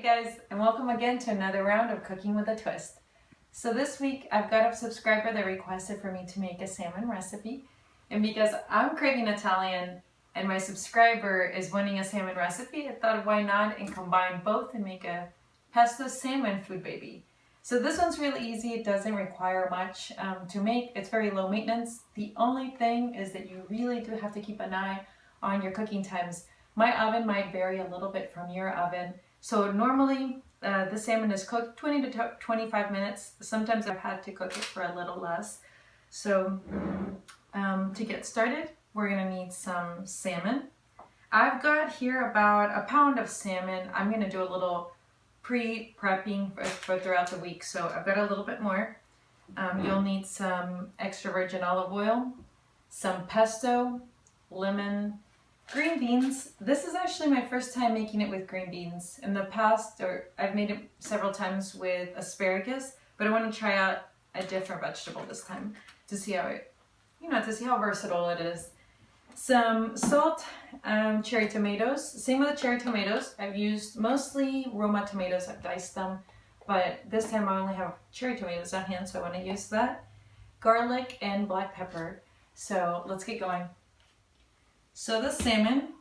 Hey guys, and welcome again to another round of Cooking with a Twist. So this week I've got a subscriber that requested for me to make a salmon recipe, and because I'm craving Italian and my subscriber is wanting a salmon recipe, I thought why not and combine both and make a pesto salmon food baby. So this one's really easy. It doesn't require much to make. It's very low maintenance. The only thing is that you really do have to keep an eye on your cooking times. My oven might vary a little bit from your oven. So normally the salmon is cooked 20 to 25 minutes. Sometimes I've had to cook it for a little less. So to get started, we're gonna need some salmon. I've got here about a pound of salmon. I'm gonna do a little pre-prepping for throughout the week. So I've got a little bit more. You'll need some extra virgin olive oil, some pesto, lemon, green beans. This is actually my first time making it with green beans. In the past, or I've made it several times with asparagus, but I want to try out a different vegetable this time to see how it, to see how versatile it is. Some salt, cherry tomatoes. Same with the cherry tomatoes. I've used mostly Roma tomatoes. I've diced them, but this time I only have cherry tomatoes on hand, so I want to use that. Garlic and black pepper. So let's get going. So the salmon,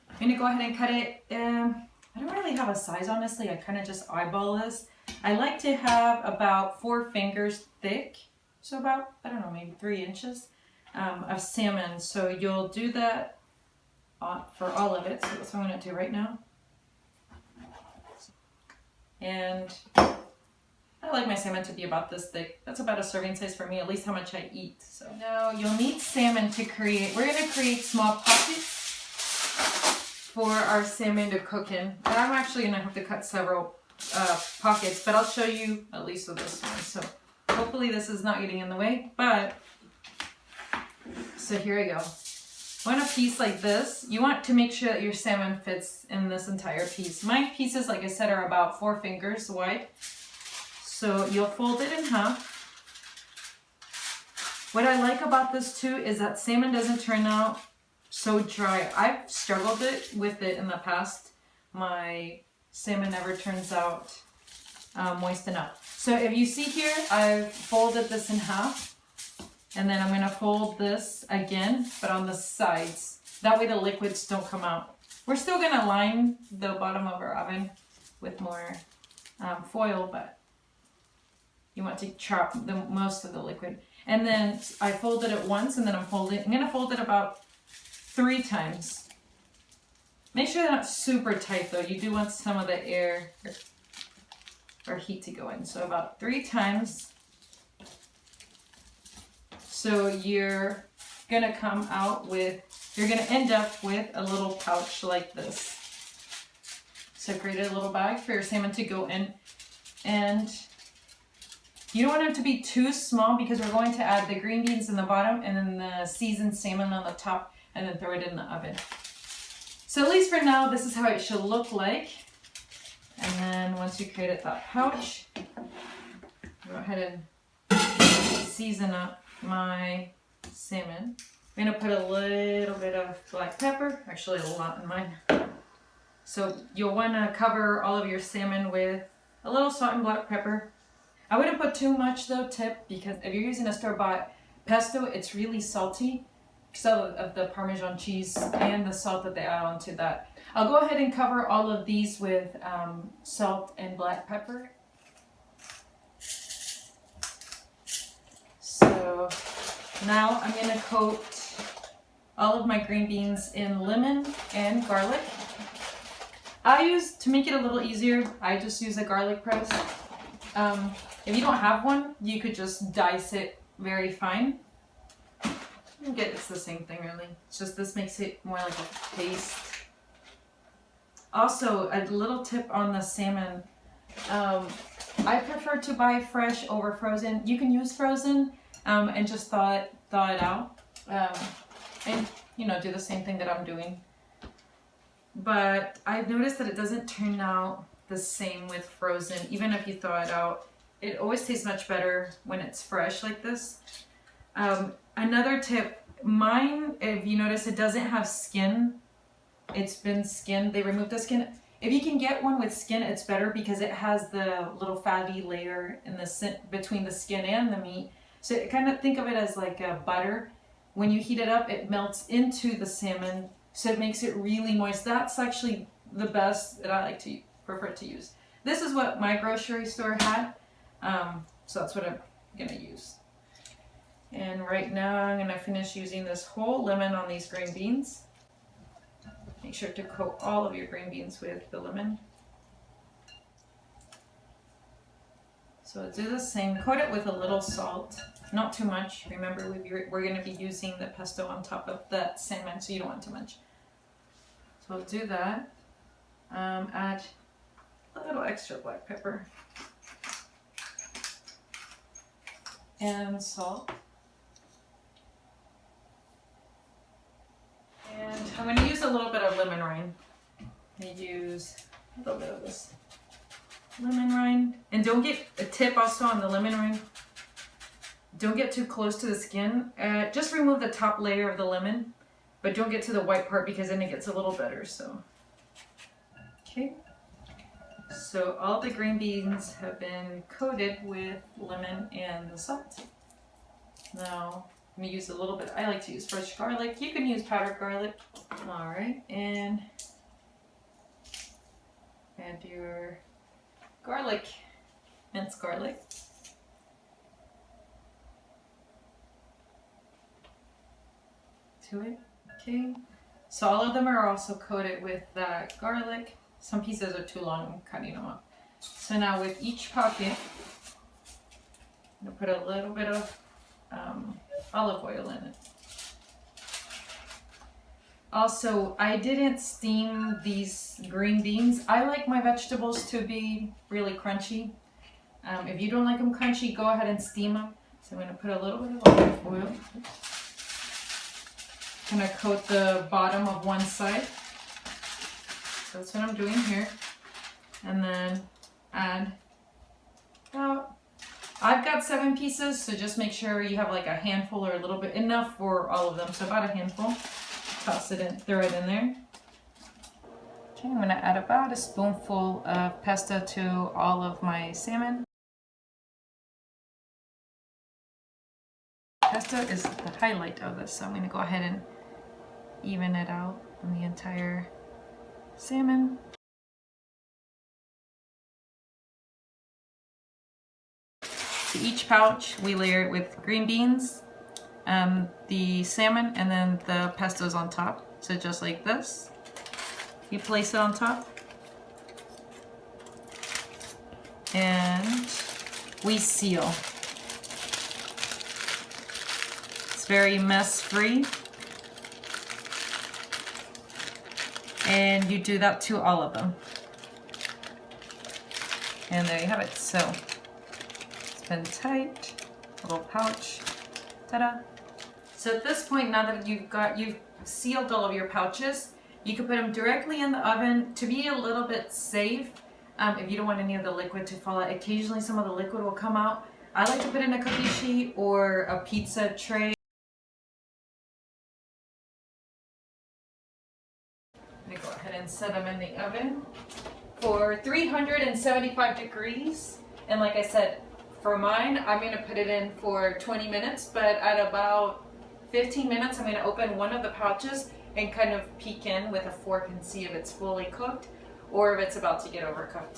I'm going to go ahead and cut it. I don't really have a size, honestly. I kind of just eyeball this. I like to have about 4 fingers thick, so about, I don't know, maybe 3 inches of salmon. So you'll do that for all of it. So that's what I'm going to do right now. And I like my salmon to be about this thick. That's about a serving size for me, at least how much I eat. So now you'll need salmon to create. We're going to create small pockets for our salmon to cook in. And I'm actually going to have to cut several pockets, but I'll show you at least with this one. So hopefully this is not getting in the way, but so here I go. On a piece like this, you want to make sure that your salmon fits in this entire piece. My pieces, like I said, are about 4 fingers wide. So you'll fold it in half. What I like about this too is that salmon doesn't turn out so dry. I've struggled with it in the past. My salmon never turns out moist enough. So if you see here, I've folded this in half. And then I'm going to fold this again, but on the sides. That way the liquids don't come out. We're still going to line the bottom of our oven with more foil, but you want to chop most of the liquid. And then I folded it once, and then I'm going to fold it about 3 times. Make sure they're not super tight though. You do want some of the air or heat to go in. So about 3 times. So you're going to come out with, you're going to end up with a little pouch like this. So create a little bag for your salmon to go in. And you don't want it to be too small because we're going to add the green beans in the bottom and then the seasoned salmon on the top and then throw it in the oven. So at least for now, this is how it should look like. And then once you created that pouch, go ahead and season up my salmon. I'm going to put a little bit of black pepper, actually a lot in mine. So you'll want to cover all of your salmon with a little salt and black pepper. I wouldn't put too much though, tip, because if you're using a store-bought pesto, it's really salty because of the Parmesan cheese and the salt that they add onto that. I'll go ahead and cover all of these with salt and black pepper. So now I'm going to coat all of my green beans in lemon and garlic. To make it a little easier, I just use a garlic press. If you don't have one, you could just dice it very fine. It's the same thing really. It's just this makes it more like a paste. Also, a little tip on the salmon. I prefer to buy fresh over frozen. You can use frozen and just thaw it out. And do the same thing that I'm doing. But I've noticed that it doesn't turn out the same with frozen, even if you thaw it out. It always tastes much better when it's fresh like this. Another tip, mine, if you notice, it doesn't have skin. It's been skinned. They removed the skin. If you can get one with skin, it's better because it has the little fatty layer in the between the skin and the meat. So kind of think of it as like a butter. When you heat it up, it melts into the salmon, so it makes it really moist. That's actually the best that I like to prefer to use. This is what my grocery store had, so that's what I'm gonna use. And right now I'm gonna finish using this whole lemon on these green beans. Make sure to coat all of your green beans with the lemon. So I'll do the same, coat it with a little salt, not too much. Remember, we're going to be using the pesto on top of that salmon, so you don't want too much. So I'll do that. Add a little extra black pepper and salt. And I'm going to use a little bit of lemon rind. I'm going to use a little bit of this lemon rind. And don't get a tip also on the lemon rind. Don't get too close to the skin. Just remove the top layer of the lemon, but don't get to the white part because then it gets a little better. So, okay. So all the green beans have been coated with lemon and the salt. Now I'm gonna use a little bit. I like to use fresh garlic. You can use powdered garlic. All right, and add your garlic, minced garlic. To it. Okay, so all of them are also coated with that garlic. Some pieces are too long, I'm cutting them up. So now with each pocket, I'm gonna put a little bit of olive oil in it. Also, I didn't steam these green beans. I like my vegetables to be really crunchy. If you don't like them crunchy, go ahead and steam them. So I'm gonna put a little bit of olive oil. I'm gonna coat the bottom of one side. That's what I'm doing here. And then add about, I've got 7 pieces, so just make sure you have like a handful or a little bit, enough for all of them. So about a handful. Toss it in, throw it in there. Okay, I'm gonna add about a spoonful of pesto to all of my salmon. Pesto is the highlight of this, so I'm gonna go ahead and even it out on the entire salmon. To each pouch, we layer it with green beans, the salmon, and then the pesto's on top. So just like this, you place it on top, and we seal. It's very mess-free. And you do that to all of them. And there you have it. So it's been tight, little pouch, ta-da. So at this point, now that you've sealed all of your pouches, you can put them directly in the oven to be a little bit safe. If you don't want any of the liquid to fall out, occasionally some of the liquid will come out. I like to put in a cookie sheet or a pizza tray. I'm gonna go ahead and set them in the oven for 375 degrees. And like I said, for mine, I'm gonna put it in for 20 minutes, but at about 15 minutes, I'm gonna open one of the pouches and kind of peek in with a fork and see if it's fully cooked or if it's about to get overcooked.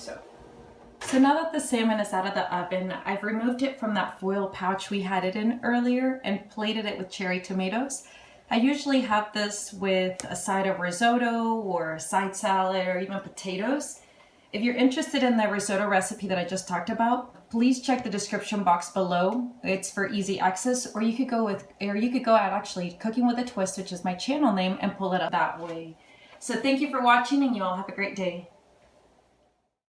So now that the salmon is out of the oven, I've removed it from that foil pouch we had it in earlier and plated it with cherry tomatoes. I usually have this with a side of risotto or a side salad or even potatoes. If you're interested in the risotto recipe that I just talked about, please check the description box below. It's for easy access, or you could go at actually Cooking with a Twist, which is my channel name, and pull it up that way. So thank you for watching, and you all have a great day.